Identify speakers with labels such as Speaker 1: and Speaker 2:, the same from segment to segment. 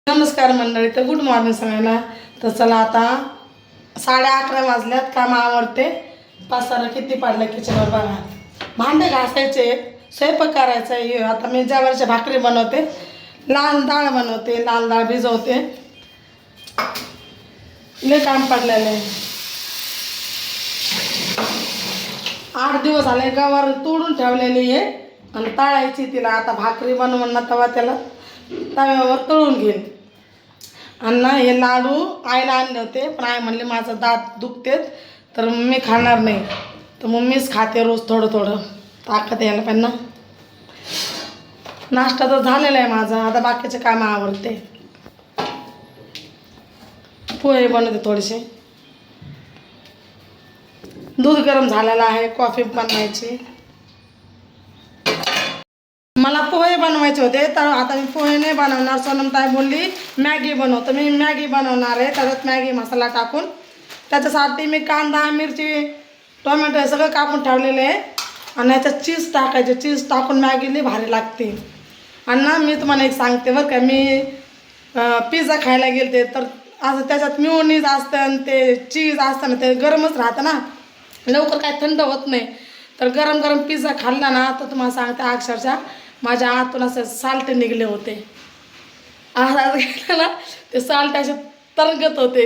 Speaker 1: नमस्कार मंडळी, तर गुड मॉर्निंग सगळ्यांना. तर चला आता 11:30 वाजल्यात. काम आवरते. पसारा किती पडला किचनवर बघा. भांडे घासायचे, स्वयंपाक करायचा आहे. आता मी ज्वारीच्या भाकरी बनवते, लाल डाळ बनवते, लाल डाळ भिजवते. लय काम पडलेलं आहे. 8 दिवस झाले गवार तोडून ठेवलेली आहे आणि तळायची तिला. आता भाकरी बनवून ना तवा त्याला तव्यावर तळून घेईन. आणि हे लाडू आईला आणले होते, पण आई म्हणले माझं दात दुखतेत तर मी खाणार नाही, तर मग मीच खाते रोज थोडं थोडं, ताकद यायला पण ना. नाश्ता तर झालेला आहे माझा. आता बाकीचे कामं आवडते. पोहे बनवते थोडेसे. दूध गरम झालेलं आहे, कॉफी बनवायची. मला पोहे बनवायचे होते, तर आता मी पोहे नाही बनवणार. सोनमताई बोलली मॅगी बनव, तर मी मॅगी बनवणार आहे. त्याच्यात मॅगी मसाला टाकून त्याच्यासाठी मी कांदा, मिरची, टोमॅटो हे सगळं कापून ठेवलेलं आहे. आणि याच्यात चीज टाकायचे. चीज टाकून मॅगी लई भारी लागते. आणि ना मी तुम्हाला एक सांगते बरं का, मी पिझ्झा खायला गेलते, तर असं त्याच्यात मिओनीज असतं आणि ते चीज असतं ना, ते गरमच राहतं ना, लवकर काय थंड होत नाही. तर गरम गरम पिझ्झा खाल्ला ना, तर तुम्हाला सांगते अक्षरशः माझ्या आतून असं साल्ट निघले होते. आहार घेतला ते साल्ट असे तरंगत होते,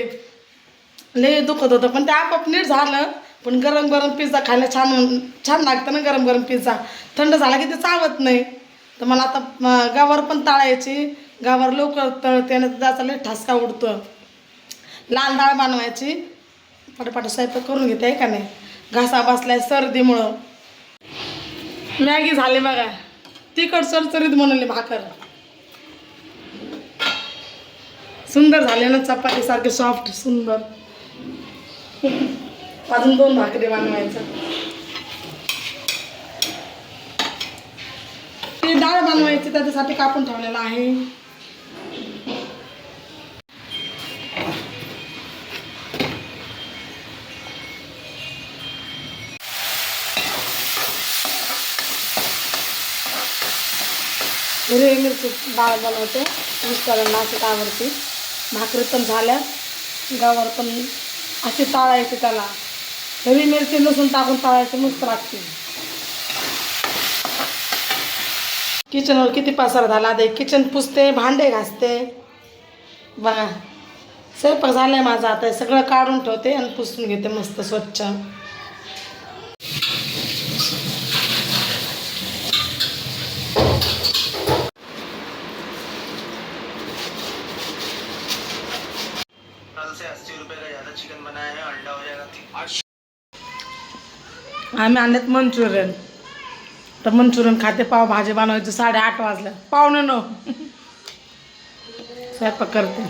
Speaker 1: लय दुखत होतं. पण ते आपोआप नीट झालं. पण गरम गरम पिझ्झा खायला छान लागतं ना. गरम गरम पिझ्झा थंड झाला की ते चावत नाही. तर मला आता गवार पण तळायची. गवार लवकर तळते ना, त्याचा लय ठसका उडतो. लाल डाळ बनवायची. पटापट स्वयंपाक करून घेते आहे का नाही. घासा बसलाय सर्दीमुळं. मॅगी झाली बघा. तिखट चरचरीत बनवली भाकर. सुंदर झाले ना, चपातीसारखे सॉफ्ट सुंदर. अजून 2 भाकरी बनवायचं. ती डाळ बनवायची, त्याच्यासाठी कापून ठेवलेलं आहे. हिरवी मिरची डाळ बनवते. मिस्टरांना अशी आवडते. भाकरी पण झाल्या. गवार पण अशी तळायची. त्याला हिरवी मिरची लसूण टाकून तळायची, मस्त लागते. किचनवर किती पसारा झाला. आता किचन पुसते, भांडे घासते बघा. स्वयंपाक झालाय माझा. आता सगळं काढून ठेवते आणि पुसून घेते मस्त स्वच्छ. आम्ही आणलेत मंचुरियन. तर मंचुरियन खाते. पावभाजी बनवायची. 8:30 वाजल्या. 8:45 स्वयंपाक करते.